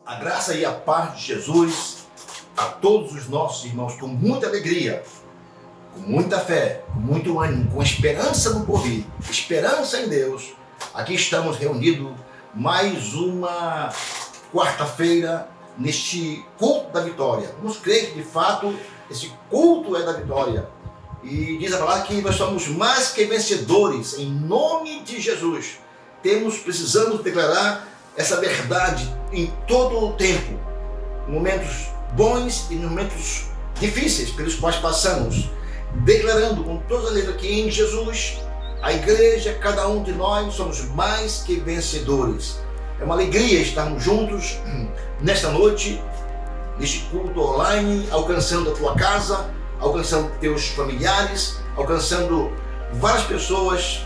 A graça e a paz de Jesus a todos os nossos irmãos, com muita alegria, com muita fé, com muito ânimo, com esperança no porvir, esperança em Deus. Aqui estamos reunidos mais uma quarta-feira neste culto da vitória. Vamos crer que de fato esse culto é da vitória. E diz a palavra que nós somos mais que vencedores em nome de Jesus. Precisamos declarar essa verdade em todo o tempo, em momentos bons e em momentos difíceis pelos quais passamos, declarando com toda a letra que em Jesus, a igreja, cada um de nós somos mais que vencedores. É uma alegria estarmos juntos nesta noite, neste culto online, alcançando a tua casa, alcançando teus familiares, alcançando várias pessoas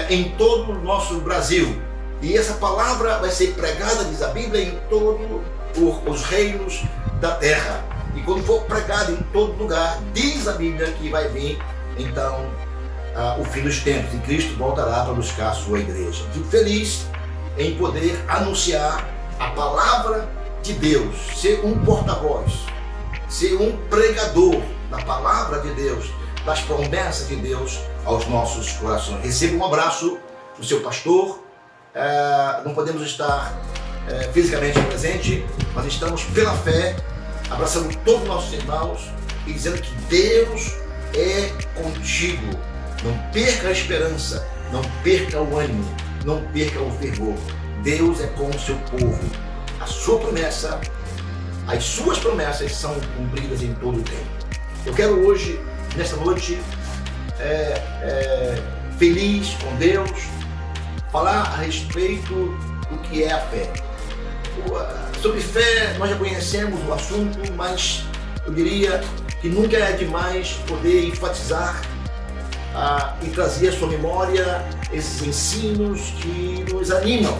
em todo o nosso Brasil. E essa palavra vai ser pregada, diz a Bíblia, em todos os reinos da terra. E quando for pregada em todo lugar, diz a Bíblia que vai vir, então, o fim dos tempos. E Cristo voltará para buscar a sua igreja. Fico feliz em poder anunciar a palavra de Deus, ser um porta-voz, ser um pregador da palavra de Deus, das promessas de Deus aos nossos corações. Receba um abraço do seu pastor. Não podemos estar fisicamente presente, mas estamos pela fé, abraçando todos os nossos irmãos e dizendo que Deus é contigo. Não perca a esperança, não perca o ânimo, não perca o fervor. Deus é com o seu povo. A sua promessa, as suas promessas são cumpridas em todo o tempo. Eu quero hoje, nesta noite, feliz com Deus, falar a respeito do que é a fé. Sobre fé, nós já conhecemos o assunto, mas eu diria que nunca é demais poder enfatizar e trazer à sua memória esses ensinos que nos animam,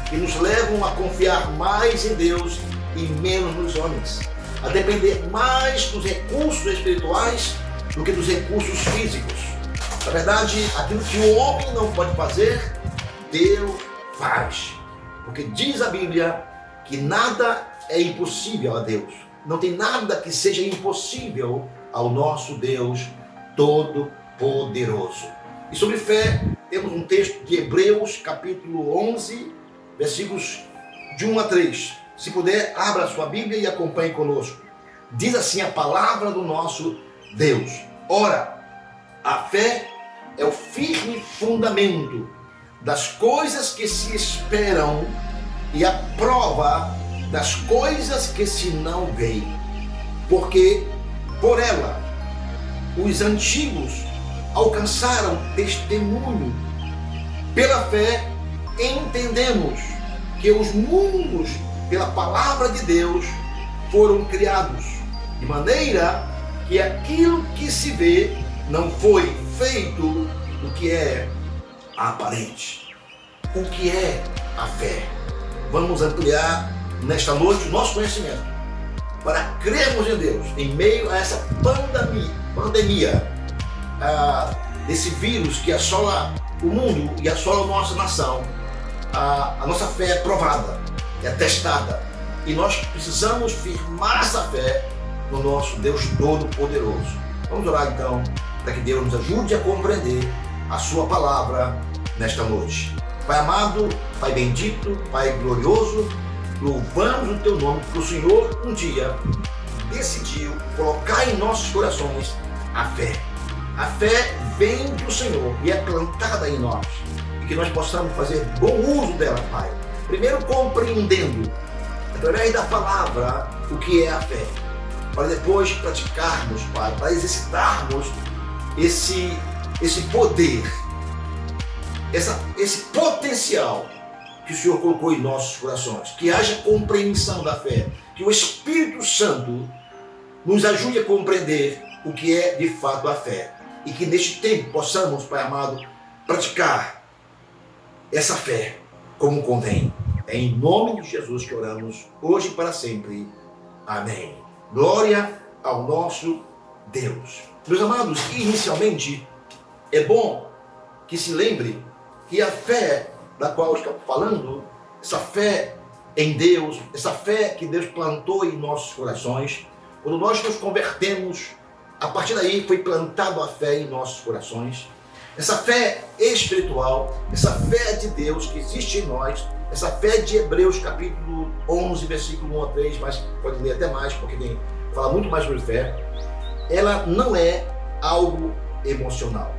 que nos levam a confiar mais em Deus e menos nos homens, a depender mais dos recursos espirituais do que dos recursos físicos. Na verdade, aquilo que o homem não pode fazer, Deus faz. Porque diz a Bíblia que nada é impossível a Deus. Não tem nada que seja impossível ao nosso Deus Todo-Poderoso. E sobre fé, temos um texto de Hebreus, capítulo 11, versículos de 1 a 3. Se puder, abra a sua Bíblia e acompanhe conosco. Diz assim a palavra do nosso Deus. Ora, a fé é o firme fundamento das coisas que se esperam e a prova das coisas que se não veem. Porque por ela os antigos alcançaram testemunho. Pela fé entendemos que os mundos, pela palavra de Deus, foram criados, de maneira que aquilo que se vê não foi feito do que é aparente. O que é a fé? Vamos ampliar nesta noite o nosso conhecimento para crermos em Deus em meio a essa pandemia, desse vírus que assola o mundo e assola a nossa nação. A nossa fé é provada, é testada, e nós precisamos firmar essa fé no nosso Deus Todo-Poderoso. Vamos orar então para que Deus nos ajude a compreender a sua palavra nesta noite. Pai amado, Pai bendito, Pai glorioso, louvamos o teu nome, porque o Senhor um dia decidiu colocar em nossos corações a fé. A fé vem do Senhor e é plantada em nós, e que nós possamos fazer bom uso dela, Pai. Primeiro compreendendo, através da palavra, o que é a fé, para depois praticarmos, Pai, para exercitarmos esse poder, esse potencial que o Senhor colocou em nossos corações. Que haja compreensão da fé, que o Espírito Santo nos ajude a compreender o que é de fato a fé. E que neste tempo possamos, Pai amado, praticar essa fé como convém. É em nome de Jesus que oramos, hoje e para sempre. Amém. Glória ao nosso Deus. Meus amados, inicialmente, é bom que se lembre que a fé da qual eu estou falando, essa fé em Deus, essa fé que Deus plantou em nossos corações, quando nós nos convertemos, a partir daí foi plantada a fé em nossos corações. Essa fé espiritual, essa fé de Deus que existe em nós, essa fé de Hebreus capítulo 11, versículo 1 a 3, mas pode ler até mais, porque fala muito mais sobre fé. Ela não é algo emocional.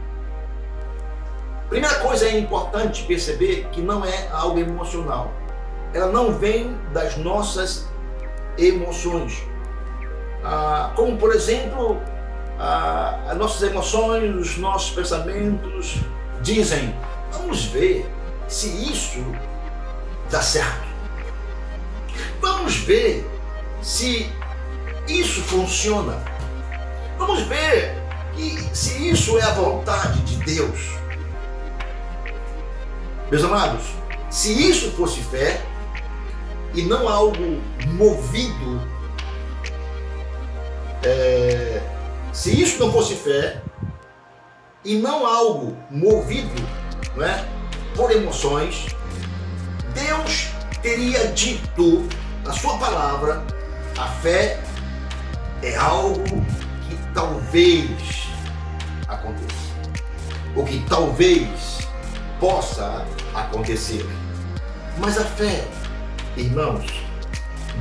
Primeira coisa é importante perceber que não é algo emocional. Ela não vem das nossas emoções. Como, por exemplo, as nossas emoções, os nossos pensamentos dizem: vamos ver se isso dá certo. Vamos ver se isso funciona. Vamos ver se isso é a vontade de Deus. Meus amados, se isso fosse fé e não algo movido, se isso não fosse fé e não algo movido, não é, por emoções, Deus teria dito na sua palavra: a fé é algo que talvez aconteça, ou que talvez possa acontecer. Mas a fé, irmãos,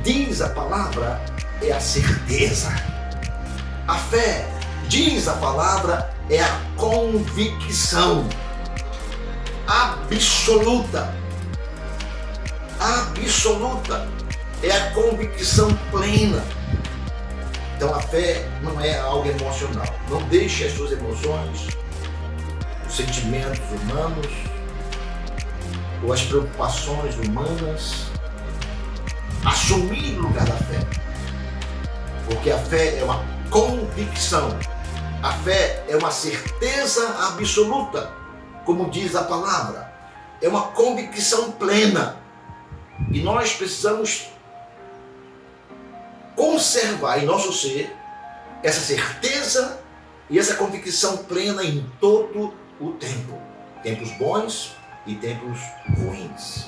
diz a palavra, é a certeza. A fé, diz a palavra, é a convicção absoluta. Absoluta. É a convicção plena. Então a fé não é algo emocional. Não deixe as suas emoções, os sentimentos humanos, ou as preocupações humanas assumir o lugar da fé. Porque a fé é uma convicção. A fé é uma certeza absoluta, como diz a palavra. É uma convicção plena. E nós precisamos conservar em nosso ser essa certeza e essa convicção plena em todo o tempo. Tempos bons e tempos ruins.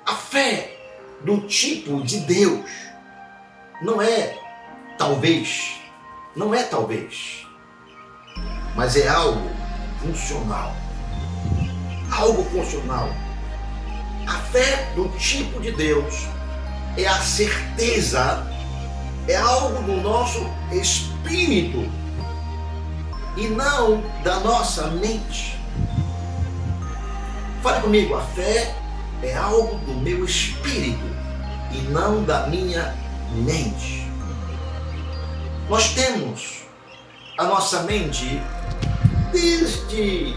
A fé do tipo de Deus não é talvez, mas é algo funcional. Algo funcional. A fé do tipo de Deus é a certeza, é algo do nosso espírito e não da nossa mente. Fale comigo, a fé é algo do meu espírito e não da minha mente. Nós temos a nossa mente desde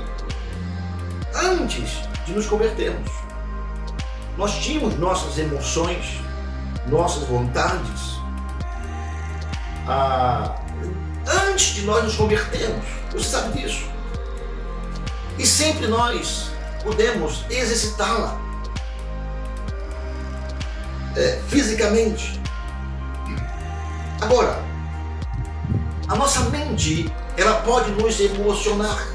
antes de nos convertermos. Nós tínhamos nossas emoções, nossas vontades, antes de nós nos convertermos. Você sabe disso. E sempre nós podemos exercitá-la fisicamente. Agora, a nossa mente, ela pode nos emocionar.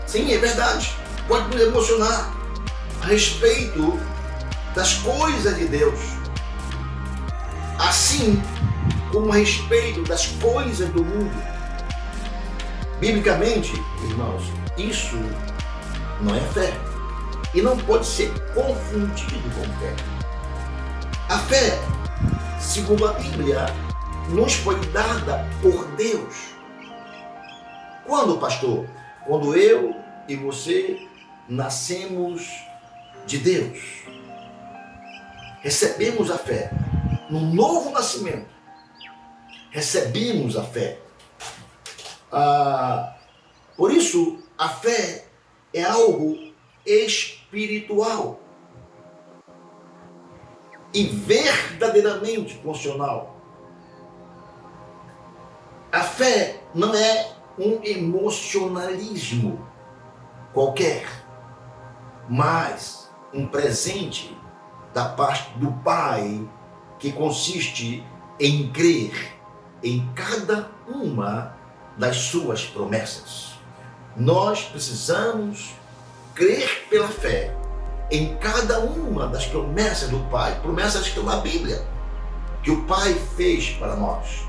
Sim, é verdade. Pode nos emocionar a respeito das coisas de Deus, assim como a respeito das coisas do mundo. Biblicamente, irmãos, isso não é fé e não pode ser confundido com fé. A fé, segundo a Bíblia, nos foi dada por Deus. Quando, pastor? Quando eu e você nascemos de Deus. Recebemos a fé. No novo nascimento, recebemos a fé. Por isso, a fé é algo espiritual. e verdadeiramente funcional. A fé não é um emocionalismo qualquer, mas um presente da parte do Pai que consiste em crer em cada uma das suas promessas. Nós precisamos crer pela fé em cada uma das promessas do Pai, promessas que estão na Bíblia, que o Pai fez para nós.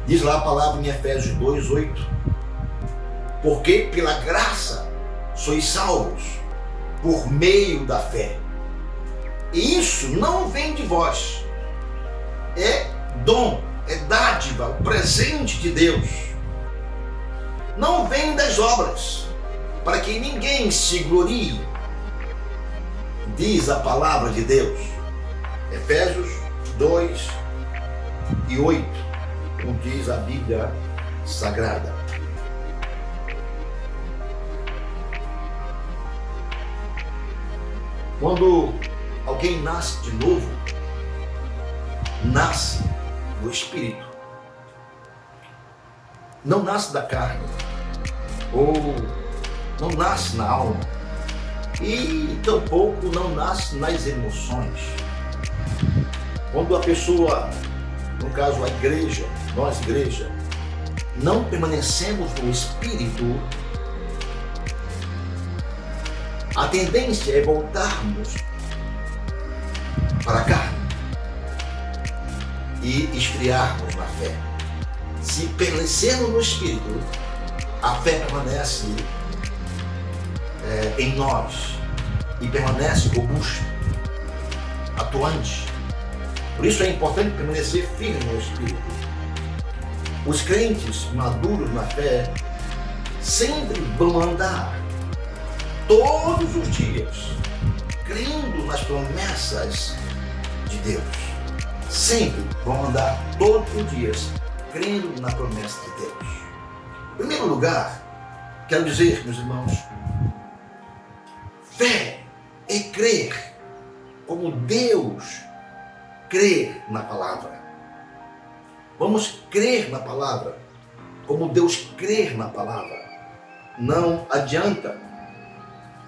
Diz lá a palavra em Efésios 2:8, porque pela graça sois salvos, por meio da fé. E isso não vem de vós, é dom, é dádiva, o presente de Deus. Não vem das obras, para que ninguém se glorie, diz a palavra de Deus. Efésios 2:8, como diz a Bíblia Sagrada. Quando alguém nasce de novo, nasce do Espírito. Não nasce da carne, ou não nasce na alma, e tampouco não nasce nas emoções. Quando a pessoa, no caso a igreja, nós igreja, não permanecemos no Espírito, a tendência é voltarmos para a carne e esfriarmos na fé. Se permanecermos no Espírito, a fé permanece em nós e permanece robusta, atuante. Por isso é importante permanecer firme no Espírito. Os crentes maduros na fé sempre vão andar todos os dias crendo nas promessas de Deus. Sempre vão andar todos os dias crendo na promessa de Deus. Em primeiro lugar, quero dizer, meus irmãos, fé é crer como Deus crer na palavra. Vamos crer na palavra como Deus crer na palavra. Não adianta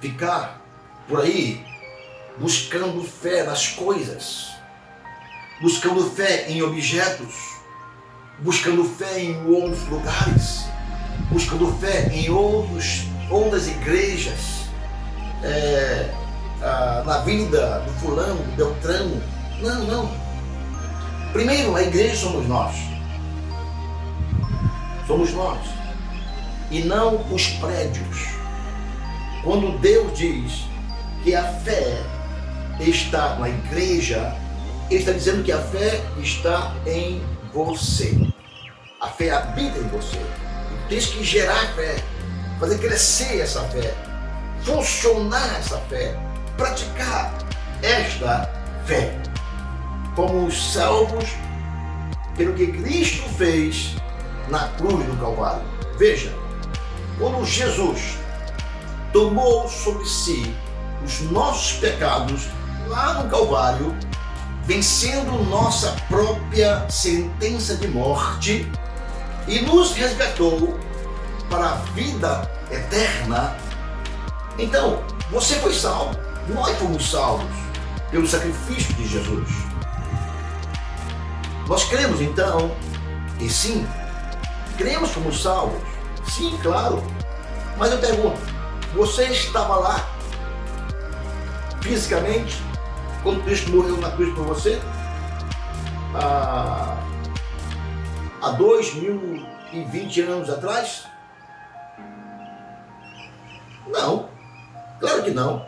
ficar por aí buscando fé nas coisas, buscando fé em objetos, buscando fé em outros lugares, buscando fé em outras igrejas, na vida do fulano, do beltrano. Não. Primeiro, a igreja somos nós. Somos nós. E não os prédios. Quando Deus diz que a fé está na igreja, Ele está dizendo que a fé está em você. A fé habita em você. Tens que gerar fé, fazer crescer essa fé, funcionar essa fé, praticar esta fé. Fomos salvos pelo que Cristo fez na cruz do Calvário. Veja, quando Jesus tomou sobre si os nossos pecados lá no Calvário, vencendo nossa própria sentença de morte e nos resgatou para a vida eterna. Então, você foi salvo, nós fomos salvos pelo sacrifício de Jesus. Nós cremos então, e sim, cremos como salvos, sim, claro, mas eu pergunto, você estava lá fisicamente quando Cristo morreu na cruz por você? Há 2020 anos atrás? Não, claro que não.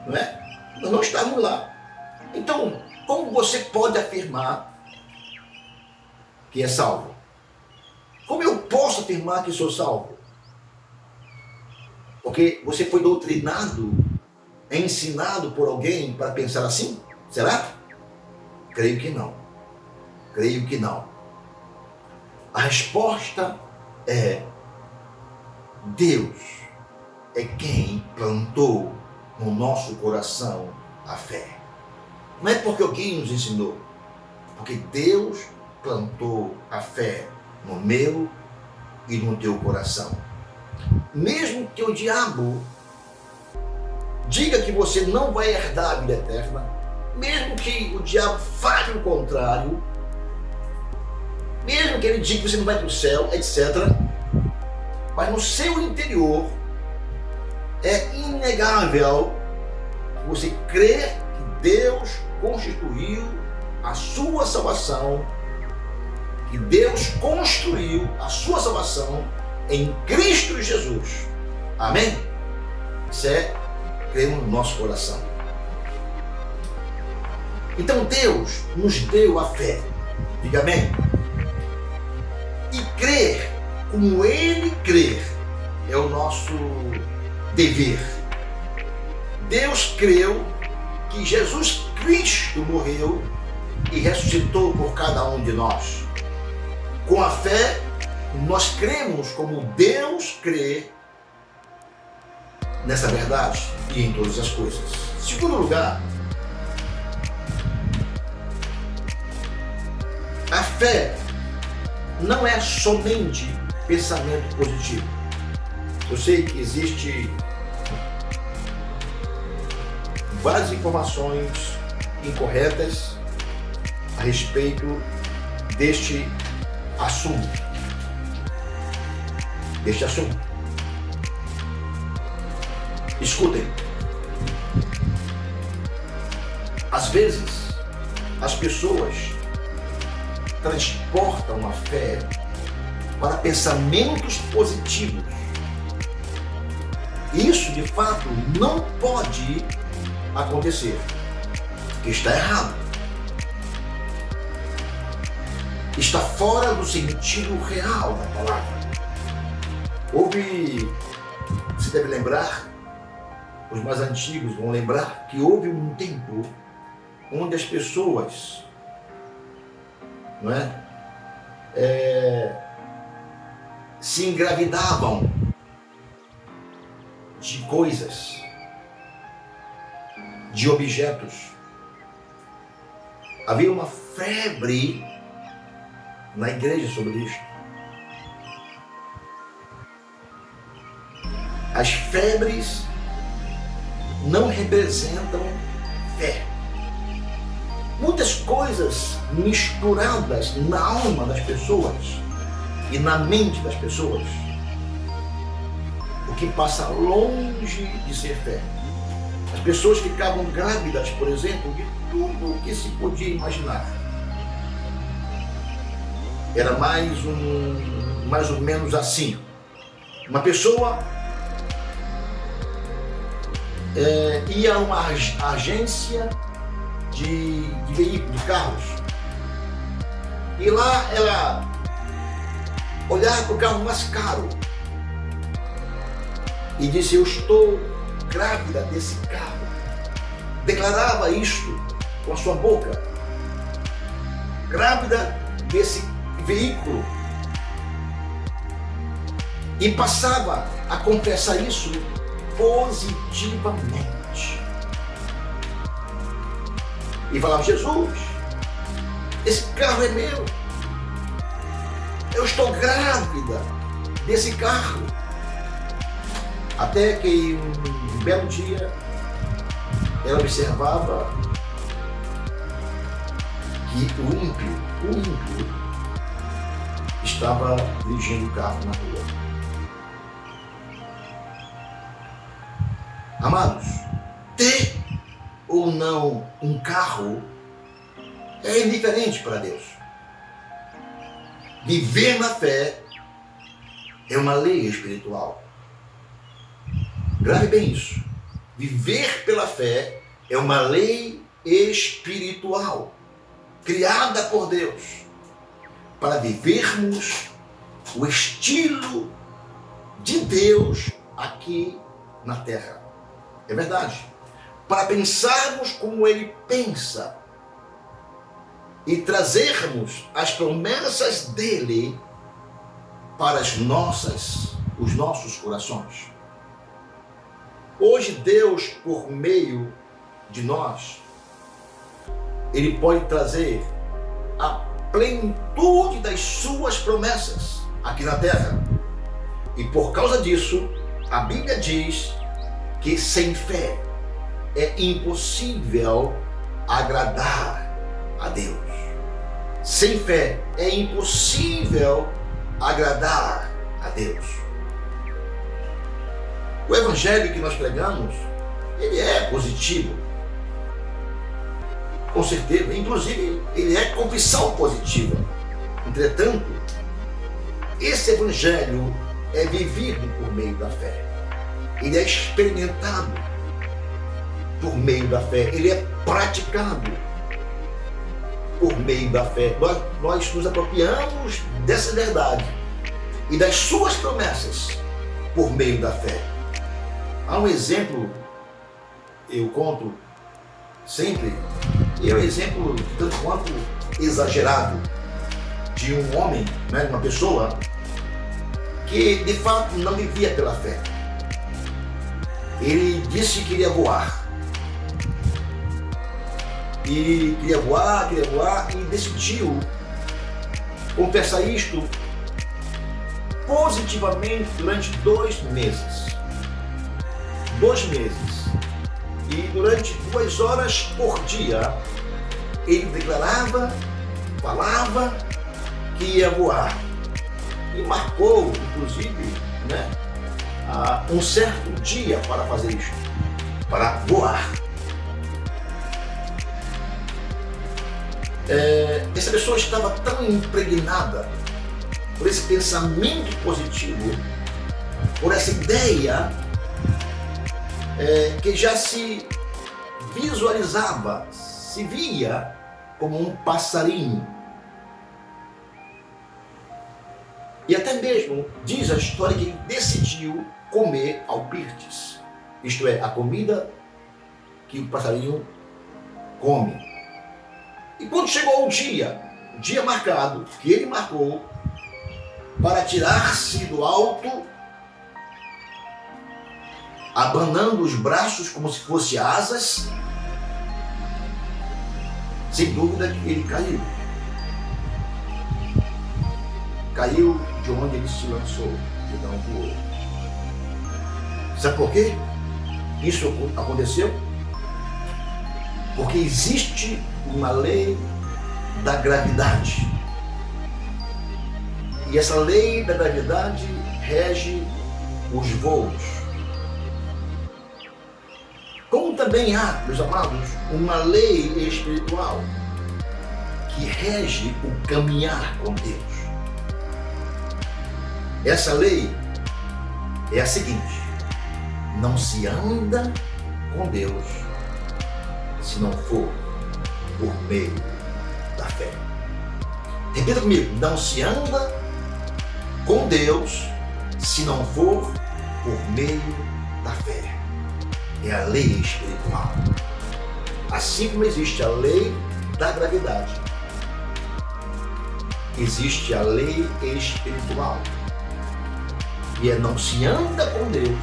Não é? Nós não estávamos lá. Então, como você pode afirmar que é salvo? Como eu posso afirmar que sou salvo? Porque você foi doutrinado, ensinado por alguém para pensar assim? Será? Creio que não. Creio que não. A resposta é: Deus é quem plantou no nosso coração a fé. Não é porque alguém nos ensinou, porque Deus plantou a fé no meu e no teu coração. Mesmo que o diabo diga que você não vai herdar a vida eterna, mesmo que o diabo fale o contrário, mesmo que ele diga que você não vai para o céu, etc., mas no seu interior é inegável você crer que Deus constituiu a sua salvação, que Deus construiu a sua salvação em Cristo Jesus. Amém? Isso é crer no nosso coração. Então Deus nos deu a fé. Diga amém. E crer como Ele crer é o nosso dever. Deus creu que Jesus Cristo morreu e ressuscitou por cada um de nós. Com a fé, nós cremos como Deus crê nessa verdade e em todas as coisas. Segundo lugar, a fé não é somente pensamento positivo. Eu sei que existe várias informações incorretas a respeito deste assunto. Escutem. Às vezes, as pessoas transportam a fé para pensamentos positivos. Isso, de fato, não pode acontecer, porque está errado. Está fora do sentido real da palavra. Você deve lembrar, os mais antigos vão lembrar, que houve um tempo onde as pessoas, não é, se engravidavam de coisas, de objetos. Havia uma febre na igreja sobre isso. As febres não representam fé. Muitas coisas misturadas na alma das pessoas e na mente das pessoas, o que passa longe de ser fé. As pessoas ficavam grávidas, por exemplo, de tudo o que se podia imaginar. Era mais ou menos assim. Uma pessoa ia a uma agência de veículos, de carros, e lá ela olhava para o carro mais caro e disse: eu estou grávida desse carro. Declarava isto com a sua boca, grávida desse veículo, e passava a confessar isso positivamente. E falava: Jesus, esse carro é meu, eu estou grávida desse carro. Até que um belo dia ela observava que o ímpio estava dirigindo o carro na rua. Amados, ter ou não um carro é indiferente para Deus. Viver na fé é uma lei espiritual. Grave bem isso. Viver pela fé é uma lei espiritual, criada por Deus, para vivermos o estilo de Deus aqui na terra. É verdade. Para pensarmos como Ele pensa e trazermos as promessas dEle para os nossos corações. Hoje Deus, por meio de nós, Ele pode trazer a plenitude das suas promessas aqui na terra. E por causa disso, a Bíblia diz que sem fé é impossível agradar a Deus. Sem fé é impossível agradar a Deus. O evangelho que nós pregamos, ele é positivo. Com certeza, inclusive ele é confissão positiva. Entretanto, esse evangelho é vivido por meio da fé. Ele é experimentado por meio da fé. Ele é praticado por meio da fé. Nós nos apropriamos dessa verdade e das suas promessas por meio da fé. Há um exemplo, eu conto sempre, e é um exemplo tanto quanto exagerado, de um homem, uma pessoa que de fato não vivia pela fé. Ele disse que iria voar. E queria voar, e decidiu confessar isto positivamente durante 2 meses. 2 meses. E durante 2 horas por dia, ele declarava, falava que ia voar. E marcou, inclusive, um certo dia para fazer isso, para voar. Essa pessoa estava tão impregnada por esse pensamento positivo, por essa ideia, que já se visualizava, se via como um passarinho. E até mesmo diz a história que ele decidiu comer alpirtes, isto é, a comida que o passarinho come. E quando chegou o dia marcado, que ele marcou para tirar-se do alto, abanando os braços como se fossem asas, sem dúvida que ele caiu. Caiu de onde ele se lançou e não voou. Sabe por quê isso aconteceu? Porque existe uma lei da gravidade. E essa lei da gravidade rege os voos. Como também há, meus amados, uma lei espiritual que rege o caminhar com Deus. Essa lei é a seguinte: não se anda com Deus se não for por meio da fé. Repita comigo: não se anda com Deus se não for por meio da fé. É a lei espiritual. Assim como existe a lei da gravidade, existe a lei espiritual. E não se anda com Deus,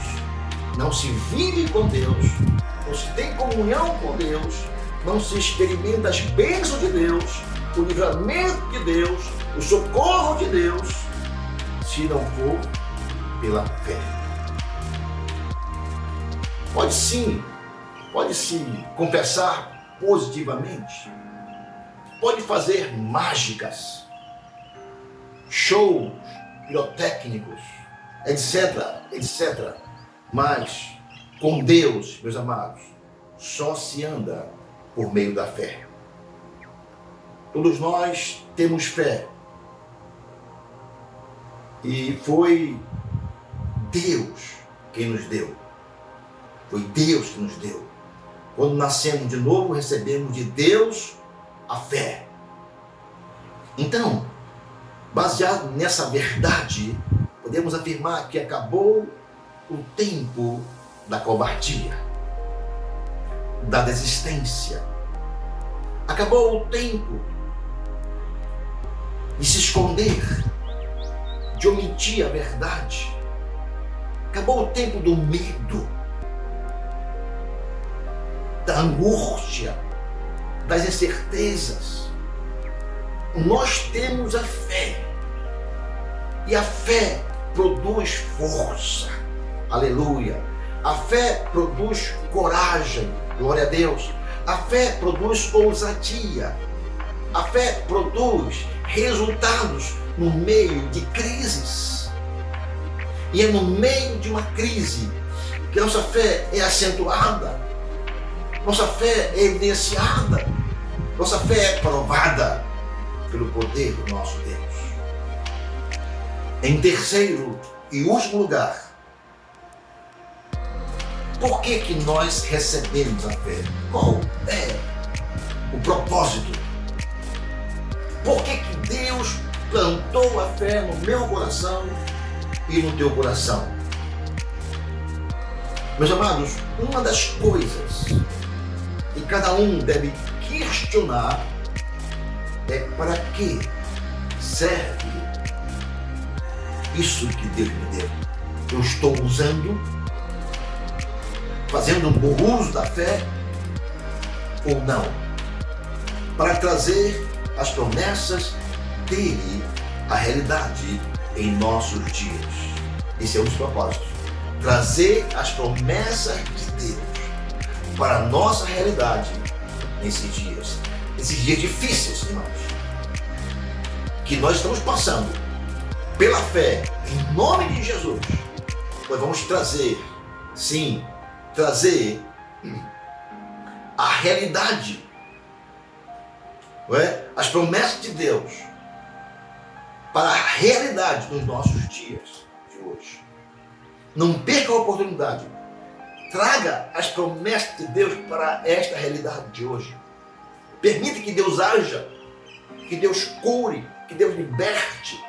não se vive com Deus, não se tem comunhão com Deus, não se experimenta as bênçãos de Deus, o livramento de Deus, o socorro de Deus, se não for pela fé. Pode se confessar positivamente, pode fazer mágicas, shows pirotécnicos, etc. Mas com Deus, meus amados, só se anda por meio da fé. Todos nós temos fé. E foi Deus quem nos deu. Foi Deus que nos deu. Quando nascemos de novo, recebemos de Deus a fé. Então, baseado nessa verdade, podemos afirmar que acabou o tempo da covardia, da desistência. Acabou o tempo de se esconder, de omitir a verdade. Acabou o tempo do medo. da angústia, das incertezas, nós temos a fé. E a fé produz força. Aleluia. A fé produz coragem. Glória a Deus. A fé produz ousadia. A fé produz resultados no meio de crises. E é no meio de uma crise que nossa fé é acentuada, nossa fé é evidenciada, nossa fé é provada pelo poder do nosso Deus. Em terceiro e último lugar, por que nós recebemos a fé? Qual é o propósito? Por que Deus plantou a fé no meu coração e no teu coração? Meus amados, uma das coisas que cada um deve questionar é: para que serve isso que Deus me deu? Eu estou usando, fazendo um bom uso da fé ou não? Para trazer as promessas dele à realidade em nossos dias. Esse é um dos propósitos. Trazer as promessas de Deus para a nossa realidade nesses dias difíceis, irmãos, que nós estamos passando. Pela fé, em nome de Jesus, nós vamos trazer, sim, trazer a realidade, não é? As promessas de Deus para a realidade dos nossos dias de hoje. Não perca a oportunidade. Traga as promessas de Deus para esta realidade de hoje. Permita que Deus haja, que Deus cure, que Deus liberte,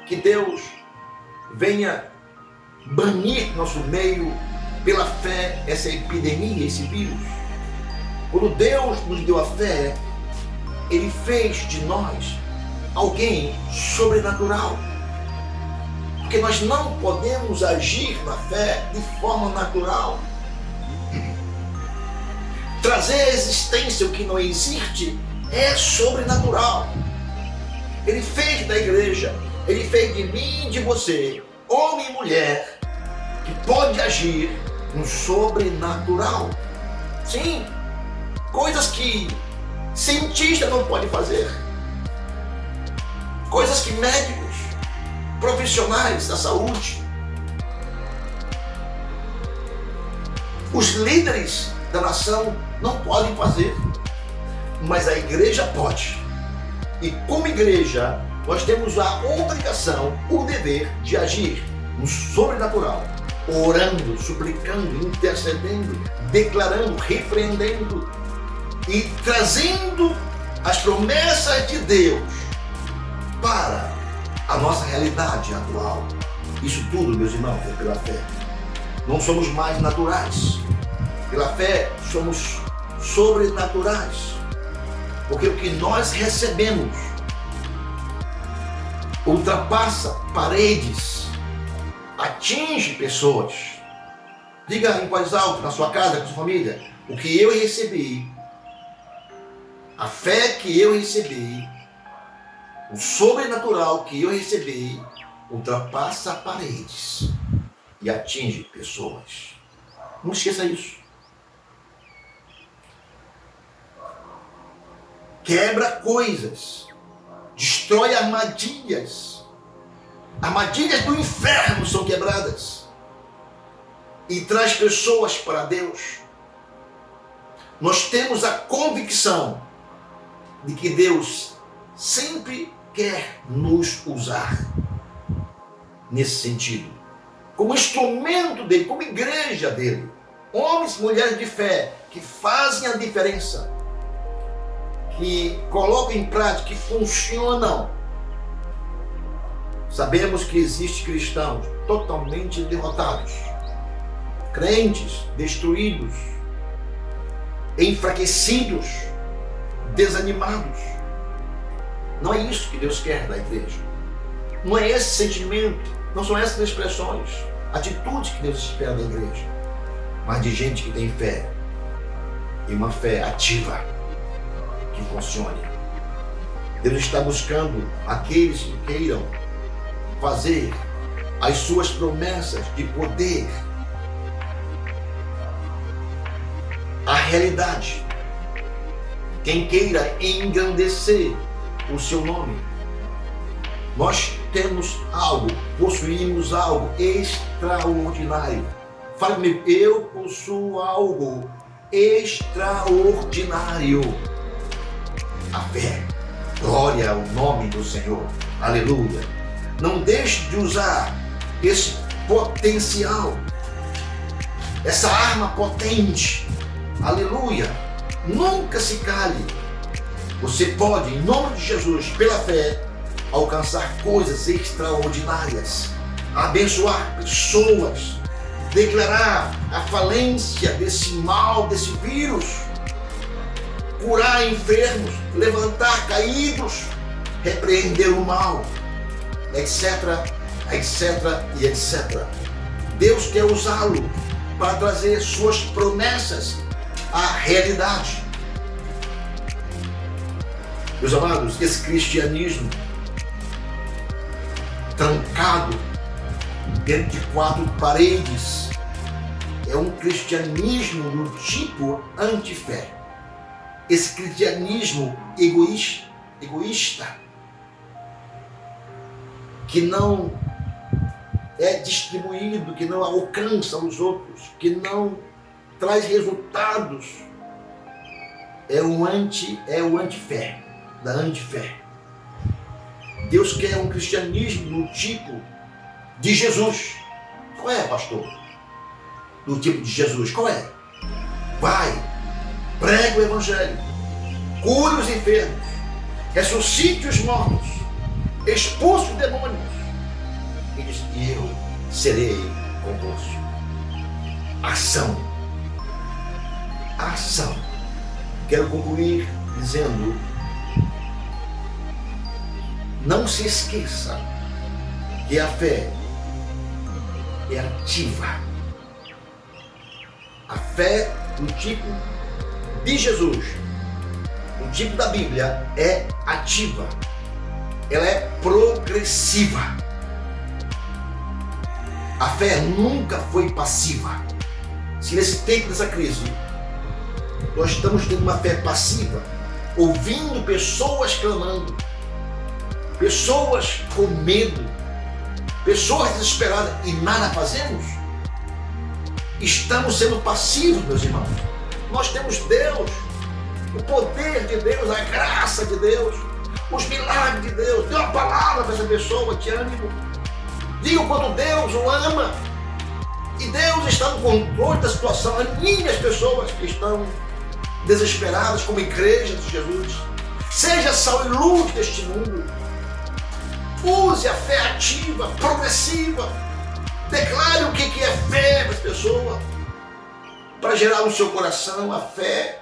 que Deus venha banir do nosso meio, pela fé, essa epidemia, esse vírus. Quando Deus nos deu a fé, Ele fez de nós alguém sobrenatural. Porque nós não podemos agir na fé de forma natural. Trazer à existência o que não existe é sobrenatural. Ele fez da igreja, Ele fez de mim e de você, homem e mulher, que pode agir no sobrenatural. Sim, coisas que cientista não pode fazer, coisas que médicos, profissionais da saúde, os líderes da nação não podem fazer, mas a igreja pode. E como igreja, nós temos a obrigação, o dever de agir no sobrenatural, orando, suplicando, intercedendo, declarando, repreendendo e trazendo as promessas de Deus para a nossa realidade atual. Isso tudo, meus irmãos, é pela fé. Não somos mais naturais. Pela fé, somos sobrenaturais. Porque o que nós recebemos ultrapassa paredes, atinge pessoas. Diga em voz alta, na sua casa, com a sua família: o que eu recebi, a fé que eu recebi, o sobrenatural que eu recebi, ultrapassa paredes e atinge pessoas. Não esqueça isso. Quebra coisas, destrói armadilhas. Armadilhas do inferno são quebradas e traz pessoas para Deus. Nós temos a convicção de que Deus sempre quer nos usar nesse sentido, como instrumento dele, como igreja dele, homens e mulheres de fé que fazem a diferença, que colocam em prática, que funcionam. Sabemos que existem cristãos totalmente derrotados, crentes destruídos, enfraquecidos, desanimados. Não é isso que Deus quer da igreja. Não é esse sentimento, não são essas expressões, atitudes que Deus espera da igreja, mas de gente que tem fé e uma fé ativa que funcione. Deus está buscando aqueles que queiram fazer as suas promessas de poder a realidade. Quem queira engrandecer o seu nome. Nós temos algo, possuímos algo extraordinário. Fale comigo, eu possuo algo extraordinário. A fé. Glória ao nome do Senhor. Aleluia. Não deixe de usar esse potencial, essa arma potente. Aleluia. Nunca se cale. Você pode, em nome de Jesus, pela fé, alcançar coisas extraordinárias, abençoar pessoas, declarar a falência desse mal, desse vírus, curar enfermos, levantar caídos, repreender o mal, etc, etc e etc. Deus quer usá-lo para trazer suas promessas à realidade. Meus amados, esse cristianismo trancado dentro de quatro paredes é um cristianismo do tipo antifé. Esse cristianismo egoísta, que não é distribuído, que não alcança os outros, que não traz resultados, é o antifé, da antifé. Deus quer um cristianismo do tipo de Jesus. Qual é, pastor? Do tipo de Jesus, qual é? Vai, prega o evangelho, cure os enfermos, ressuscite os mortos, expulse os demônios. E diz, e eu serei convosco. Ação. Ação. Quero concluir dizendo, não se esqueça que a fé é ativa. A fé do tipo de Jesus, o tipo da Bíblia, é ativa. Ela é progressiva. A fé nunca foi passiva. Se nesse tempo dessa crise nós estamos tendo uma fé passiva, ouvindo pessoas clamando, pessoas com medo, pessoas desesperadas e nada fazemos, estamos sendo passivos, meus irmãos. Nós temos Deus, o poder de Deus, a graça de Deus, os milagres de Deus. Dê uma palavra para essa pessoa, te ânimo. Diga o quanto Deus o ama. E Deus está no controle da situação. Anime as pessoas que estão desesperadas como igreja de Jesus. Seja sal e luz deste mundo. Use a fé ativa, progressiva. Declare o que é fé para as pessoas, para gerar no seu coração a fé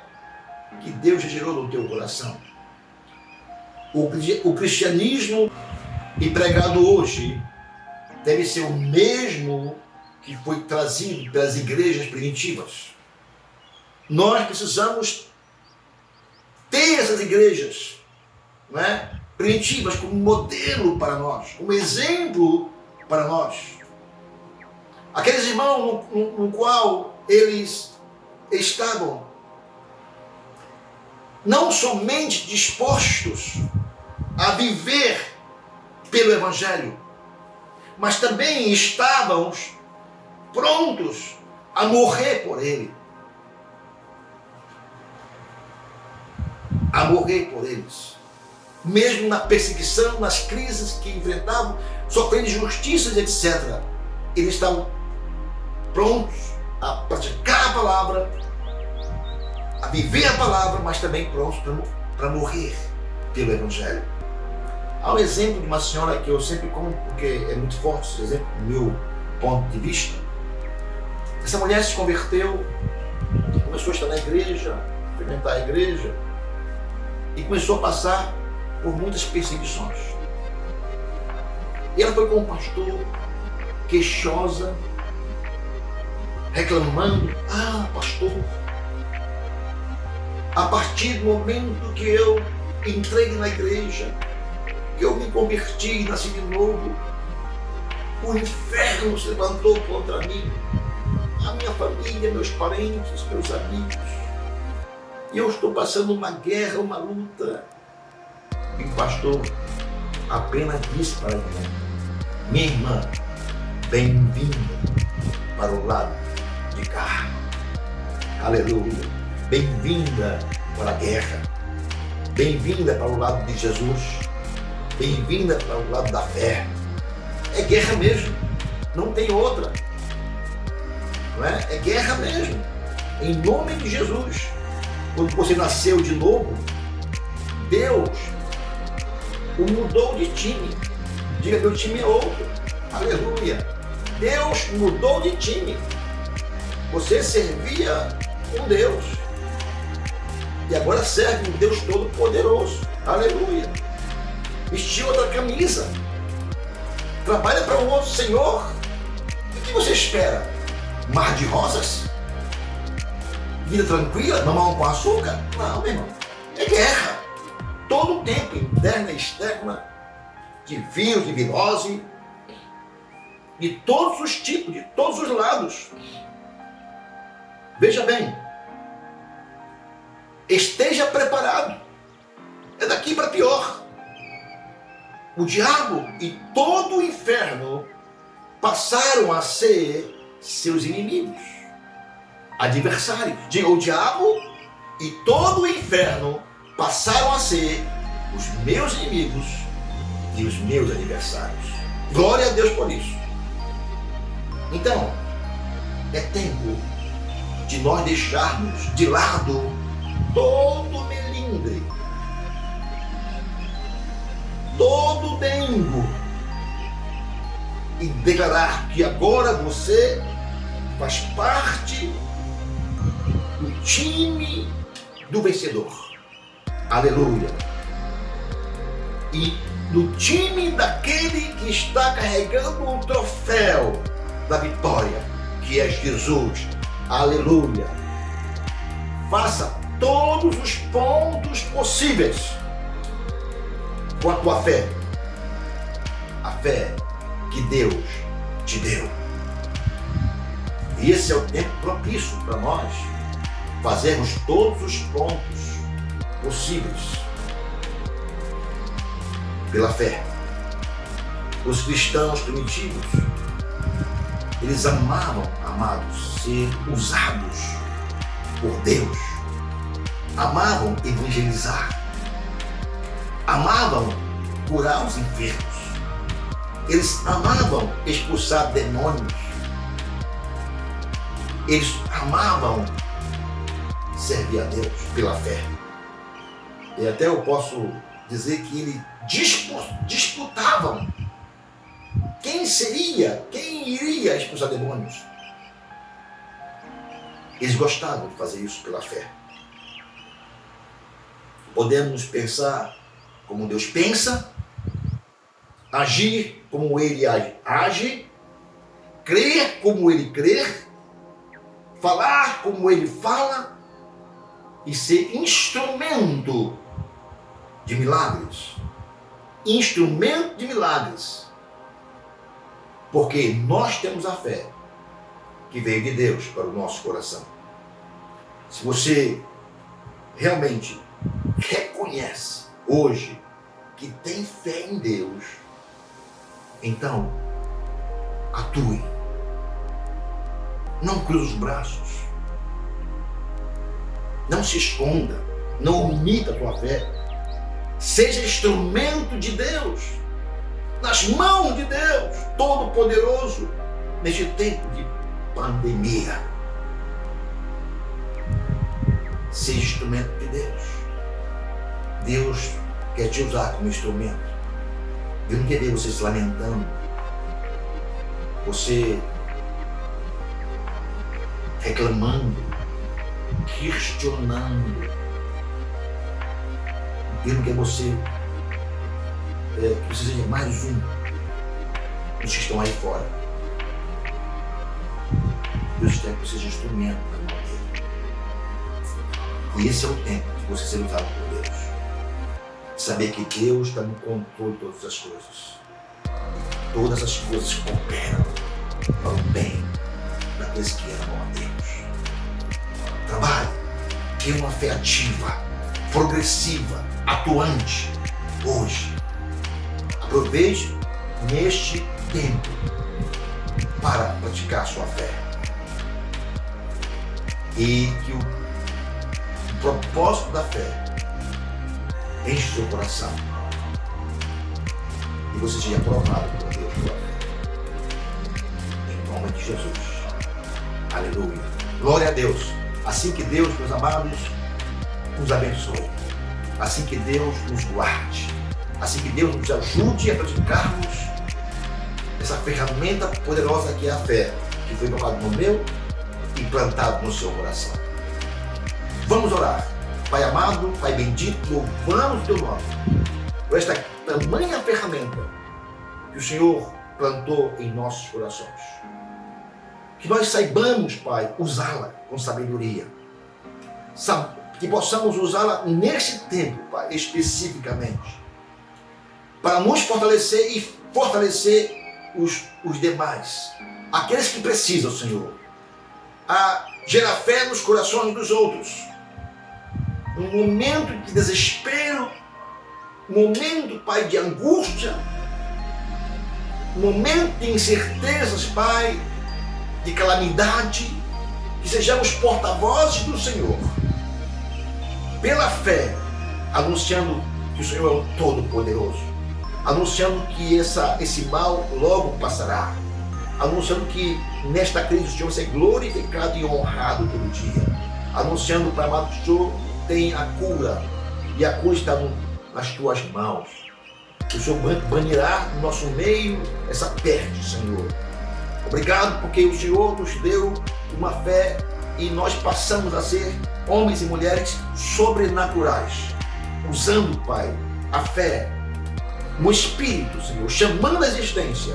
que Deus já gerou no teu coração. O cristianismo empregado hoje deve ser o mesmo que foi trazido pelas igrejas primitivas. Nós precisamos ter essas igrejas, não é, primitivas como modelo para nós, como exemplo para nós. Aqueles irmãos no qual eles estavam não somente dispostos a viver pelo Evangelho, mas também estavam prontos a morrer por ele. A morrer por eles. Mesmo na perseguição, nas crises que enfrentavam, sofrendo injustiças, etc. Eles estavam prontos a praticar a palavra, a viver a palavra, mas também prontos para morrer pelo Evangelho. Há um exemplo de uma senhora que eu sempre conto, porque é muito forte esse exemplo, do meu ponto de vista. Essa mulher se converteu, começou a estar na igreja, frequentar a igreja, e começou a passar por muitas perseguições. E ela foi com o pastor, queixosa, reclamando, pastor, A partir do momento que eu entrei na igreja, que eu me converti, nasci de novo, o inferno se levantou contra mim, a minha família, meus parentes, meus amigos. E eu estou passando uma guerra, uma luta. E o pastor apenas disse para mim: minha irmã, bem-vinda para o lado de cá. Aleluia. Bem-vinda para a guerra. Bem-vinda para o lado de Jesus. Bem-vinda para o lado da fé. É guerra mesmo. Não tem outra. Não é? É guerra mesmo. Em nome de Jesus. Quando você nasceu de novo, Deus o mudou de time. Diga, meu time é outro. Aleluia. Deus mudou de time. Você servia um Deus. E agora serve um Deus Todo-Poderoso. Aleluia. Vestiu outra camisa. Trabalha para um outro Senhor. O que você espera? Mar de rosas? Vida tranquila? Mamão com açúcar? Não, meu irmão. É guerra. Todo o tempo, interna e externa, de vírus, de virose, de todos os tipos, de todos os lados. Veja bem, esteja preparado. É daqui para pior. O diabo e todo o inferno passaram a ser seus inimigos, adversários. Diga, o diabo e todo o inferno passaram a ser os meus inimigos e os meus adversários. Glória a Deus por isso. Então, é tempo de nós deixarmos de lado todo melindre, todo dengo, e declarar que agora você faz parte do time do vencedor. Aleluia. E do time daquele que está carregando o troféu da vitória, que é Jesus. Aleluia. Faça todos os pontos possíveis com a tua fé. A fé que Deus te deu. E esse é o tempo propício para nós fazermos todos os pontos possíveis pela fé. Os cristãos primitivos, eles amavam, amados, ser usados por Deus. Amavam evangelizar. Amavam curar os enfermos. Eles amavam expulsar demônios. Eles amavam servir a Deus pela fé. E até eu posso dizer que eles disputavam quem iria expulsar demônios. Eles gostavam de fazer isso pela fé. Podemos pensar como Deus pensa, agir como Ele age, crer como Ele crê, falar como Ele fala e ser instrumento de milagres. Instrumento de milagres. Porque nós temos a fé que veio de Deus para o nosso coração. Se você realmente reconhece hoje que tem fé em Deus, então atue. Não cruze os braços. Não se esconda. Não omita a tua fé. Seja instrumento de Deus, nas mãos de Deus Todo-Poderoso, neste tempo de pandemia. Seja instrumento de Deus. Deus quer te usar como instrumento. Deus não quer ver você se lamentando, você reclamando, questionando. Deus não quer você que você seja mais um dos que estão aí fora. Deus quer que você seja instrumento da mão dele. E esse é o tempo de você ser usado por Deus. Saber que Deus está no controle de todas as coisas. Todas as coisas cooperam para o bem daqueles que amam a Deus. Trabalhe, tenha uma fé ativa, progressiva, atuante, hoje. Aproveite neste tempo para praticar sua fé. E que o propósito da fé enche seu coração. E você seja aprovado por Deus pela fé. Em nome de Jesus. Aleluia. Glória a Deus. Assim que Deus, meus amados, nos abençoe. Assim que Deus nos guarde. Assim que Deus nos ajude a praticarmos essa ferramenta poderosa que é a fé, que foi colocada no meu e plantado no seu coração. Vamos orar. Pai amado, Pai bendito, louvamos o teu nome por esta tamanha ferramenta que o Senhor plantou em nossos corações. Que nós saibamos, Pai, usá-la com sabedoria. Que possamos usá-la neste tempo, Pai, especificamente, para nos fortalecer e fortalecer os demais, aqueles que precisam, Senhor, a gerar fé nos corações dos outros. Um momento de desespero, um momento, Pai, de angústia, um momento de incertezas, Pai, de calamidade, que sejamos porta-vozes do Senhor, pela fé, anunciando que o Senhor é o Todo-Poderoso, anunciando que esse mal logo passará, anunciando que nesta crise o Senhor vai ser glorificado e honrado todo dia, anunciando, Pai amado, que o Senhor tem a cura, e a cura está nas tuas mãos. O Senhor banirá no nosso meio essa peste, Senhor. Obrigado porque o Senhor nos deu uma fé e nós passamos a ser homens e mulheres sobrenaturais, usando, Pai, a fé no Espírito, Senhor, chamando a existência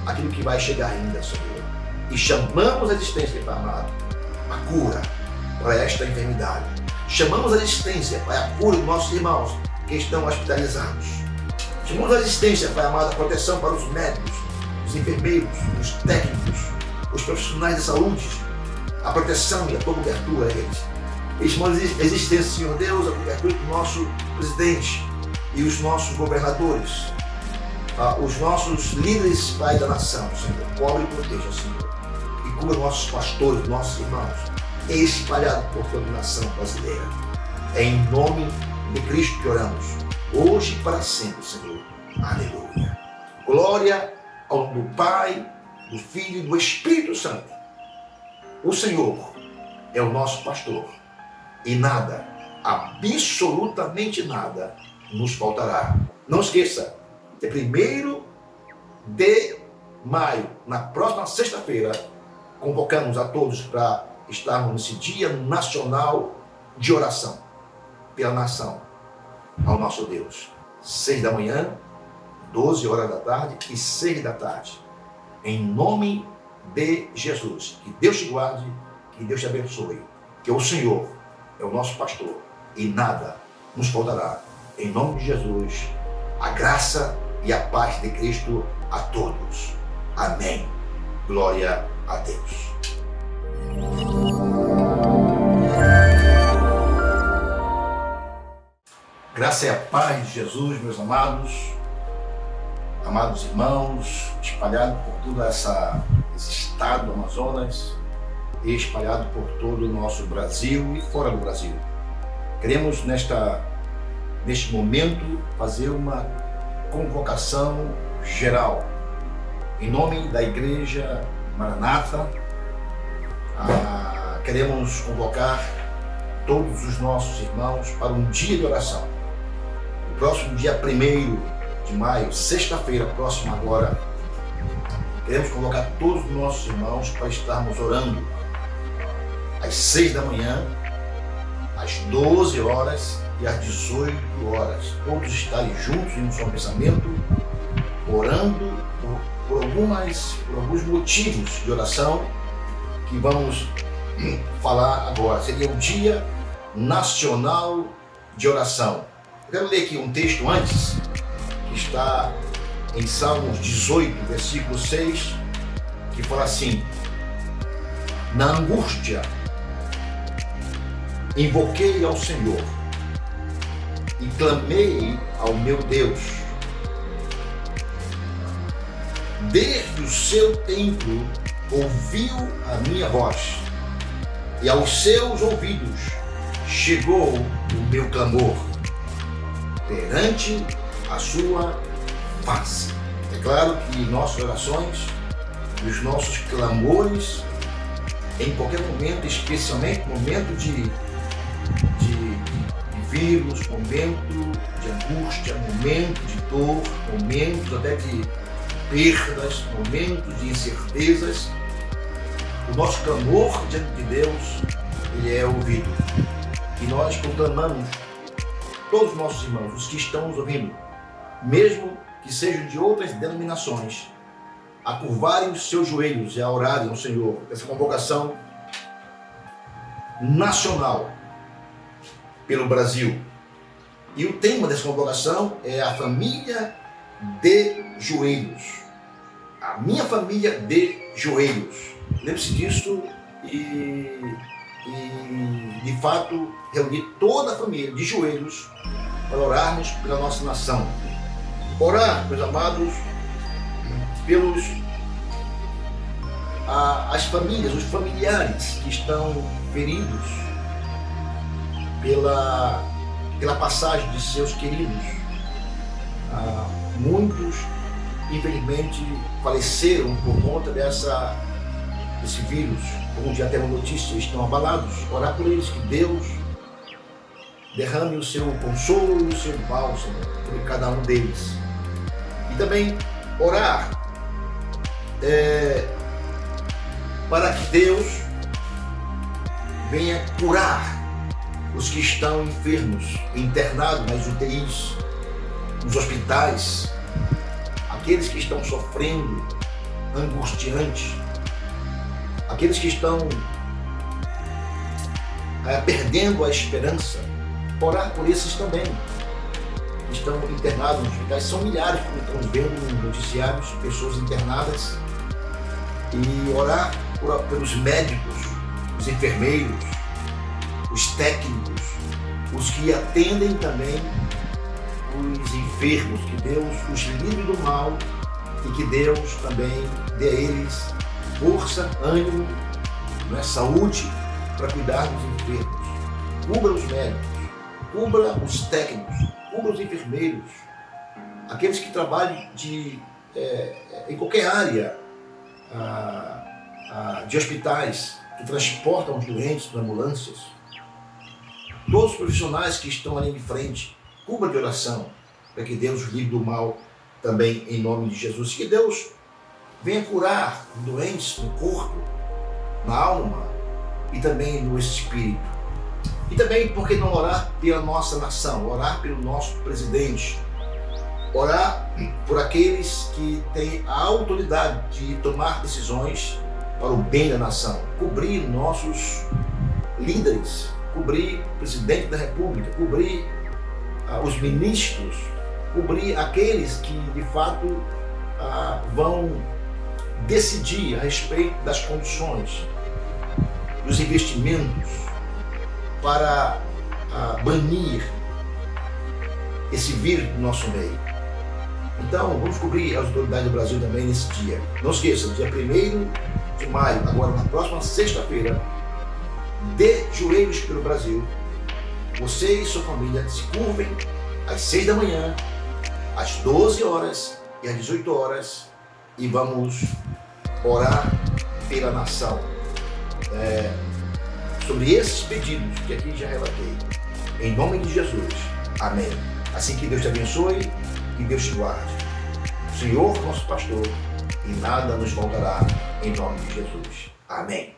aquilo que vai chegar ainda, Senhor. E chamamos a existência, Pai amado, a cura para esta enfermidade. Chamamos a existência, Pai, a cura dos nossos irmãos que estão hospitalizados. Chamamos a existência, Pai amado, a proteção para os médicos, os enfermeiros, os técnicos, os profissionais de saúde, a proteção e a tua cobertura a eles. E chamamos a existência, Senhor Deus, a cobertura do nosso presidente e os nossos governadores, os nossos líderes, Pai da nação, Senhor. Cobre e proteja, Senhor. E cubra nossos pastores, nossos irmãos, espalhados por toda a nação brasileira. É em nome de Cristo que oramos, hoje e para sempre, Senhor. Aleluia. Glória ao nome do Pai, do Filho e do Espírito Santo. O Senhor é o nosso pastor e nada, absolutamente nada, nos faltará. Não esqueça, é 1º de maio, na próxima sexta-feira, convocamos a todos para estarmos nesse Dia Nacional de Oração pela nação ao nosso Deus. 6 da manhã, 12 horas da tarde e 6 da tarde. Em nome de Jesus. Que Deus te guarde, que Deus te abençoe. Que o Senhor é o nosso pastor e nada nos faltará. Em nome de Jesus, a graça e a paz de Cristo a todos. Amém. Glória a Deus. Graça e a paz de Jesus, meus amados irmãos, espalhados por todo esse estado do Amazonas e espalhado por todo o nosso Brasil e fora do Brasil. Queremos neste momento fazer uma convocação geral em nome da Igreja Maranata. Queremos convocar todos os nossos irmãos para um dia de oração. No próximo dia 1º de maio, sexta-feira próxima agora, queremos convocar todos os nossos irmãos para estarmos orando às 6 da manhã, às 12 horas e às 18 horas. Todos estarem juntos em um só pensamento, orando por alguns motivos de oração que vamos falar agora. Seria um dia nacional de oração. Eu quero ler aqui um texto antes, que está em Salmos 18, versículo 6, que fala assim: na angústia invoquei ao Senhor e clamei ao meu Deus. Desde o seu templo ouviu a minha voz, e aos seus ouvidos chegou o meu clamor perante a sua face. É claro que nossas orações, os nossos clamores, em qualquer momento, especialmente momento de vírus, momento de angústia, momento de dor, momentos até de perdas, momentos de incertezas, o nosso clamor diante de Deus, ele é ouvido. E nós proclamamos, todos os nossos irmãos, os que estão nos ouvindo, mesmo que sejam de outras denominações, a curvarem os seus joelhos e a orarem ao Senhor. Essa convocação nacional pelo Brasil. E o tema dessa convocação é a família de joelhos. A minha família de joelhos. Lembre-se disso e de fato reunir toda a família de joelhos para orarmos pela nossa nação. Orar, meus amados, pelos as famílias, os familiares que estão feridos pela passagem de seus queridos. Muitos, infelizmente, faleceram por conta desse vírus. Como já temos notícias, estão abalados. Orar por eles, que Deus derrame o seu consolo e o seu bálsamo sobre cada um deles. E também orar para que Deus venha curar os que estão enfermos, internados nas UTIs, nos hospitais, aqueles que estão sofrendo, angustiantes, aqueles que estão perdendo a esperança. Orar por esses também, que estão internados nos hospitais. São milhares, como estamos vendo nos noticiários, pessoas internadas. E orar pelos médicos, os enfermeiros, os técnicos, os que atendem também os enfermos, que Deus os livre do mal e que Deus também dê a eles força, ânimo, saúde para cuidar dos enfermos. Cubra os médicos, cubra os técnicos, cubra os enfermeiros, aqueles que trabalham em qualquer área de hospitais, que transportam os doentes por ambulâncias. Todos os profissionais que estão ali de frente, cubra de oração, para que Deus os livre do mal também, em nome de Jesus. Que Deus venha curar doentes no corpo, na alma e também no espírito. E também, por que não orar pela nossa nação, orar pelo nosso presidente, orar por aqueles que têm a autoridade de tomar decisões para o bem da nação, cobrir nossos líderes, cobrir o presidente da República, cobrir os ministros, cobrir aqueles que de fato vão decidir a respeito das condições, dos investimentos para banir esse vírus do nosso meio. Então, vamos cobrir as autoridades do Brasil também nesse dia. Não esqueça, dia 1º de maio, agora na próxima sexta-feira, de joelhos pelo Brasil, você e sua família se curvem às 6 da manhã, às 12 horas e às 18 horas e vamos orar pela nação. Sobre esses pedidos que aqui já relatei. Em nome de Jesus. Amém. Assim que Deus te abençoe e Deus te guarde. O Senhor, nosso pastor, e nada nos faltará, em nome de Jesus. Amém.